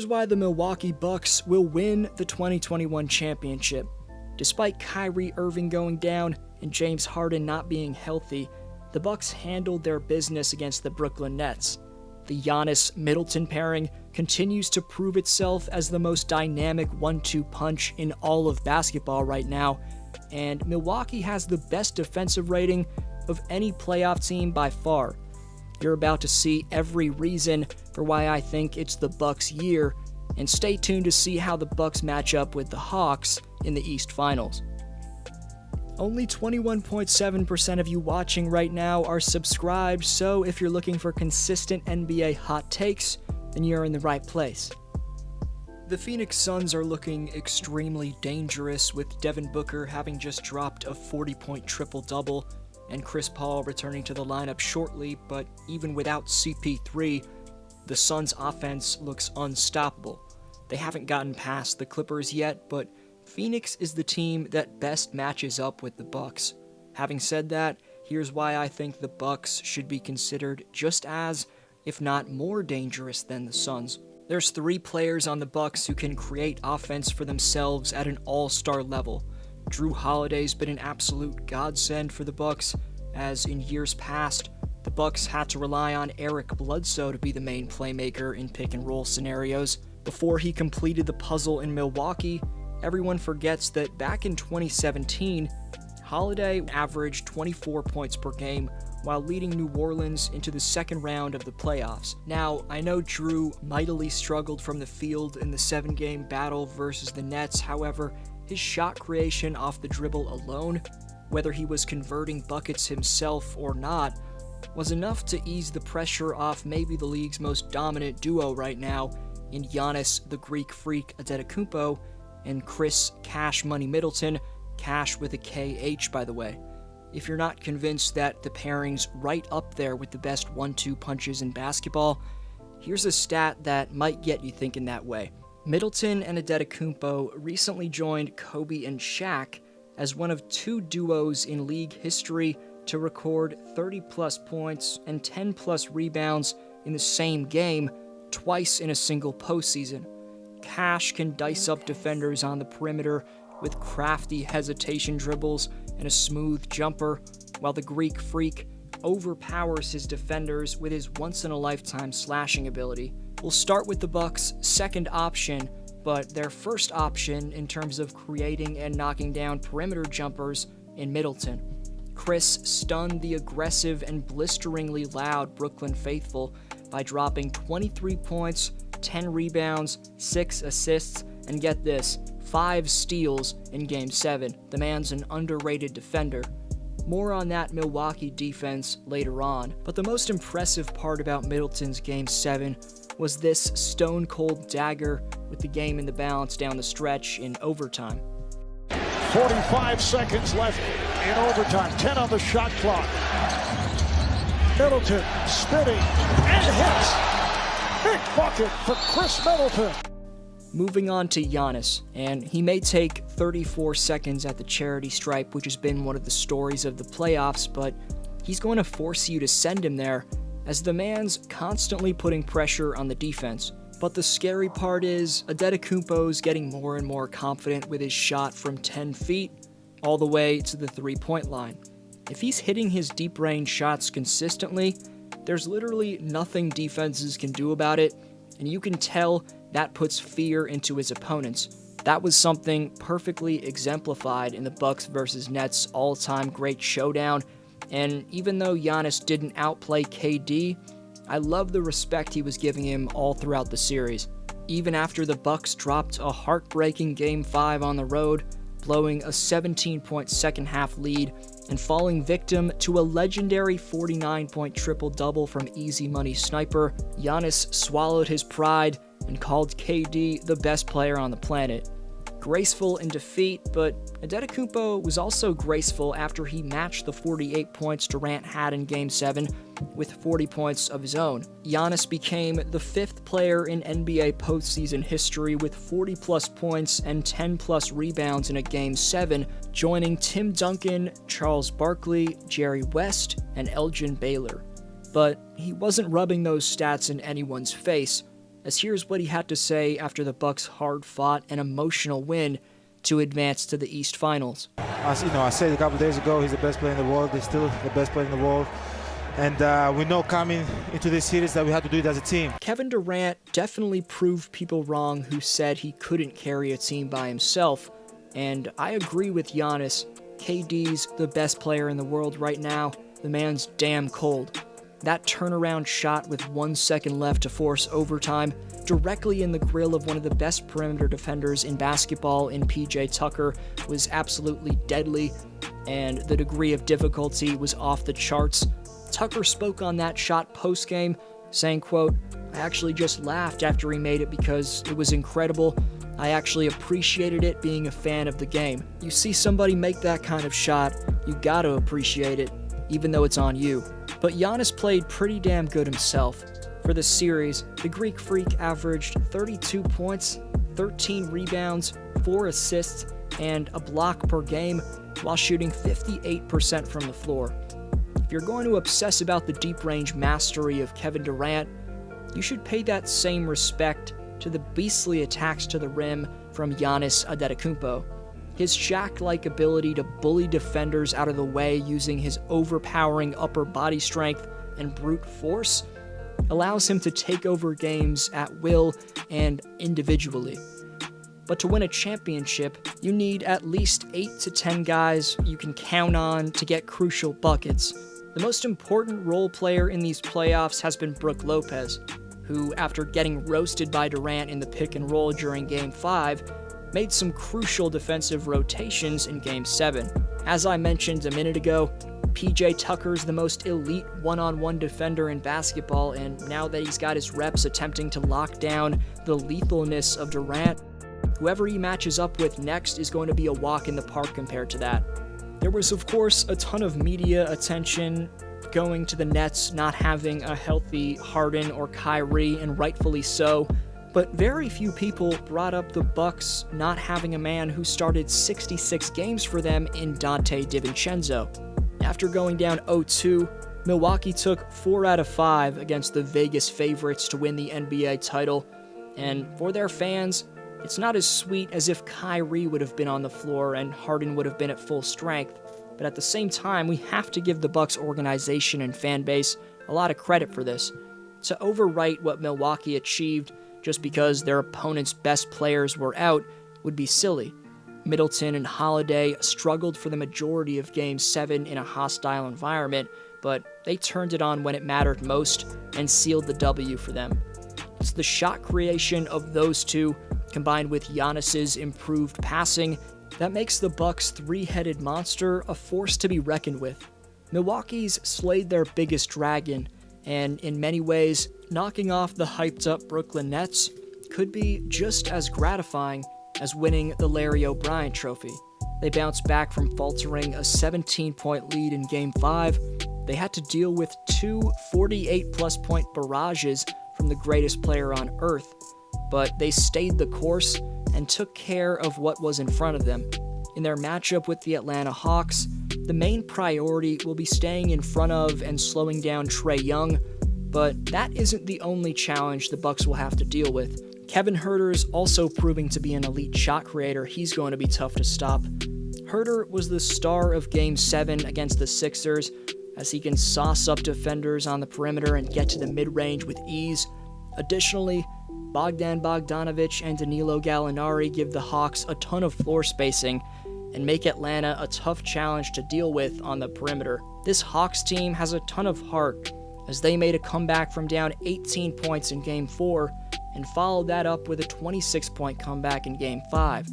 why the Milwaukee Bucks will win the 2021 championship. Despite Kyrie Irving going down and James Harden not being healthy, the Bucks handled their business against the Brooklyn Nets. The Giannis-Middleton pairing continues to prove itself as the most dynamic 1-2 punch in all of basketball right now, and Milwaukee has the best defensive rating of any playoff team by far. You're about to see every reason for why I think it's the Bucks' year, and stay tuned to see how the Bucks match up with the Hawks in the East Finals. Only 21.7% of you watching right now are subscribed, so if you're looking for consistent NBA hot takes, then you're in the right place. The Phoenix Suns are looking extremely dangerous, with Devin Booker having just dropped a 40-point triple-double, and Chris Paul returning to the lineup shortly, but even without CP3, the Suns' offense looks unstoppable. They haven't gotten past the Clippers yet, but Phoenix is the team that best matches up with the Bucks. Having said that, here's why I think the Bucks should be considered just as, if not more dangerous than the Suns. There's 3 players on the Bucks who can create offense for themselves at an all-star level. Drew Holiday's been an absolute godsend for the Bucks, as in years past, the Bucks had to rely on Eric Bledsoe to be the main playmaker in pick-and-roll scenarios. Before he completed the puzzle in Milwaukee, everyone forgets that back in 2017, Holiday averaged 24 points per game while leading New Orleans into the second round of the playoffs. Now, I know Drew mightily struggled from the field in the 7-game battle versus the Nets. However, his shot creation off the dribble alone, whether he was converting buckets himself or not, was enough to ease the pressure off maybe the league's most dominant duo right now in Giannis the Greek Freak Antetokounmpo and Chris Cash Money Middleton, Cash with a KH by the way. If you're not convinced that the pairing's right up there with the best 1-2 punches in basketball, here's a stat that might get you thinking that way. Middleton and Antetokounmpo recently joined Kobe and Shaq as one of 2 duos in league history to record 30-plus points and 10-plus rebounds in the same game, twice in a single postseason. Cash can dice up defenders on the perimeter with crafty hesitation dribbles and a smooth jumper, while the Greek Freak overpowers his defenders with his once-in-a-lifetime slashing ability. We'll start with the Bucks' second option, but their first option in terms of creating and knocking down perimeter jumpers in Middleton. Chris stunned the aggressive and blisteringly loud Brooklyn faithful by dropping 23 points, 10 rebounds, 6 assists, and get this, 5 steals in Game 7. The man's an underrated defender. More on that Milwaukee defense later on, but the most impressive part about Middleton's Game 7 was this stone-cold dagger with the game in the balance down the stretch in overtime. 45 seconds left in overtime, 10 on the shot clock. Middleton spinning and hits. Big bucket for Chris Middleton. Moving on to Giannis, and he may take 34 seconds at the charity stripe, which has been one of the stories of the playoffs, but he's going to force you to send him there, as the man's constantly putting pressure on the defense. But the scary part is, Antetokounmpo's getting more and more confident with his shot from 10 feet, all the way to the 3-point line. If he's hitting his deep-range shots consistently, there's literally nothing defenses can do about it, and you can tell that puts fear into his opponents. That was something perfectly exemplified in the Bucks vs. Nets all-time great showdown, and even though Giannis didn't outplay KD, I love the respect he was giving him all throughout the series. Even after the Bucks dropped a heartbreaking Game 5 on the road, blowing a 17-point second-half lead and falling victim to a legendary 49-point triple-double from Easy Money Sniper, Giannis swallowed his pride and called KD the best player on the planet. Graceful in defeat, but Antetokounmpo was also graceful after he matched the 48 points Durant had in Game 7 with 40 points of his own. Giannis became the 5th player in NBA postseason history with 40-plus points and 10-plus rebounds in a Game 7, joining Tim Duncan, Charles Barkley, Jerry West, and Elgin Baylor. But he wasn't rubbing those stats in anyone's face, as here's what he had to say after the Bucks' hard-fought and emotional win to advance to the East Finals. As you know, I said a couple days ago, he's the best player in the world. He's still the best player in the world. And we know coming into this series that we have to do it as a team. Kevin Durant definitely proved people wrong who said he couldn't carry a team by himself. And I agree with Giannis. KD's the best player in the world right now. The man's damn cold. That turnaround shot with 1 second left to force overtime, directly in the grill of one of the best perimeter defenders in basketball in PJ Tucker, was absolutely deadly, and the degree of difficulty was off the charts. Tucker spoke on that shot post-game, saying, quote, "I actually just laughed after he made it because it was incredible. I actually appreciated it being a fan of the game." You see somebody make that kind of shot, you gotta appreciate it, even though it's on you. But Giannis played pretty damn good himself. For the series, the Greek Freak averaged 32 points, 13 rebounds, 4 assists, and a block per game, while shooting 58% from the floor. If you're going to obsess about the deep-range mastery of Kevin Durant, you should pay that same respect to the beastly attacks to the rim from Giannis Antetokounmpo. His Shaq-like ability to bully defenders out of the way using his overpowering upper body strength and brute force allows him to take over games at will and individually. But to win a championship, you need at least 8 to 10 guys you can count on to get crucial buckets. The most important role player in these playoffs has been Brook Lopez, who, after getting roasted by Durant in the pick and roll during Game 5, made some crucial defensive rotations in Game 7. As I mentioned a minute ago, PJ Tucker's the most elite one-on-one defender in basketball, and now that he's got his reps attempting to lock down the lethalness of Durant, whoever he matches up with next is going to be a walk in the park compared to that. There was, of course, a ton of media attention going to the Nets not having a healthy Harden or Kyrie, and rightfully so. But very few people brought up the Bucks not having a man who started 66 games for them in Dante DiVincenzo. After going down 0-2, Milwaukee took 4 out of 5 against the Vegas favorites to win the NBA title, and for their fans, it's not as sweet as if Kyrie would have been on the floor and Harden would have been at full strength, but at the same time, we have to give the Bucks organization and fan base a lot of credit for this. To overwrite what Milwaukee achieved just because their opponent's best players were out would be silly. Middleton and Holiday struggled for the majority of Game 7 in a hostile environment, but they turned it on when it mattered most and sealed the W for them. It's the shot creation of those two, combined with Giannis's improved passing, that makes the Bucks' three-headed monster a force to be reckoned with. Milwaukee's slayed their biggest dragon, and in many ways, knocking off the hyped-up Brooklyn Nets could be just as gratifying as winning the Larry O'Brien Trophy. They bounced back from faltering a 17-point lead in Game 5. They had to deal with 2 48-plus point barrages from the greatest player on earth, but they stayed the course and took care of what was in front of them. In their matchup with the Atlanta Hawks, the main priority will be staying in front of and slowing down Trae Young, but that isn't the only challenge the Bucks will have to deal with. Kevin Huerter's also proving to be an elite shot creator. He's going to be tough to stop. Huerter was the star of Game 7 against the Sixers, as he can sauce up defenders on the perimeter and get to the mid-range with ease. Additionally, Bogdan Bogdanovic and Danilo Gallinari give the Hawks a ton of floor spacing and make Atlanta a tough challenge to deal with on the perimeter. This Hawks team has a ton of heart, as they made a comeback from down 18 points in Game 4 and followed that up with a 26-point comeback in Game 5.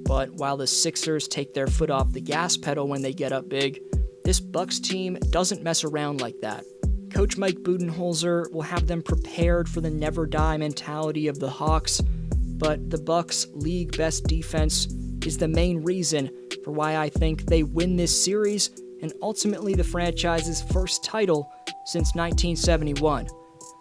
But while the Sixers take their foot off the gas pedal when they get up big, this Bucks team doesn't mess around like that. Coach Mike Budenholzer will have them prepared for the never-die mentality of the Hawks, but the Bucks' league best defense is the main reason for why I think they win this series and ultimately the franchise's first title since 1971.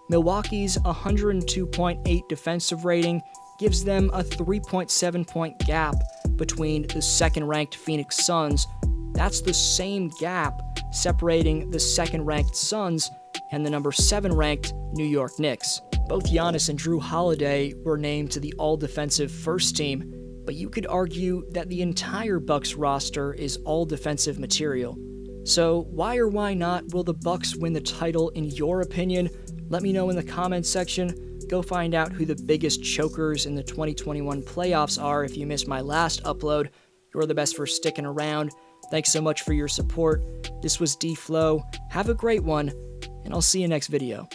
Milwaukee's 102.8 defensive rating gives them a 3.7-point gap between the second-ranked Phoenix Suns. That's the same gap separating the second-ranked Suns and the number 7-ranked New York Knicks. Both Giannis and Drew Holiday were named to the all-defensive first team, but you could argue that the entire Bucks roster is all-defensive material. So why or why not will the Bucks win the title in your opinion? Let me know in the comments section. Go find out who the biggest chokers in the 2021 playoffs are if you missed my last upload. You're the best for sticking around. Thanks so much for your support. This was D-Flow. Have a great one, and I'll see you next video.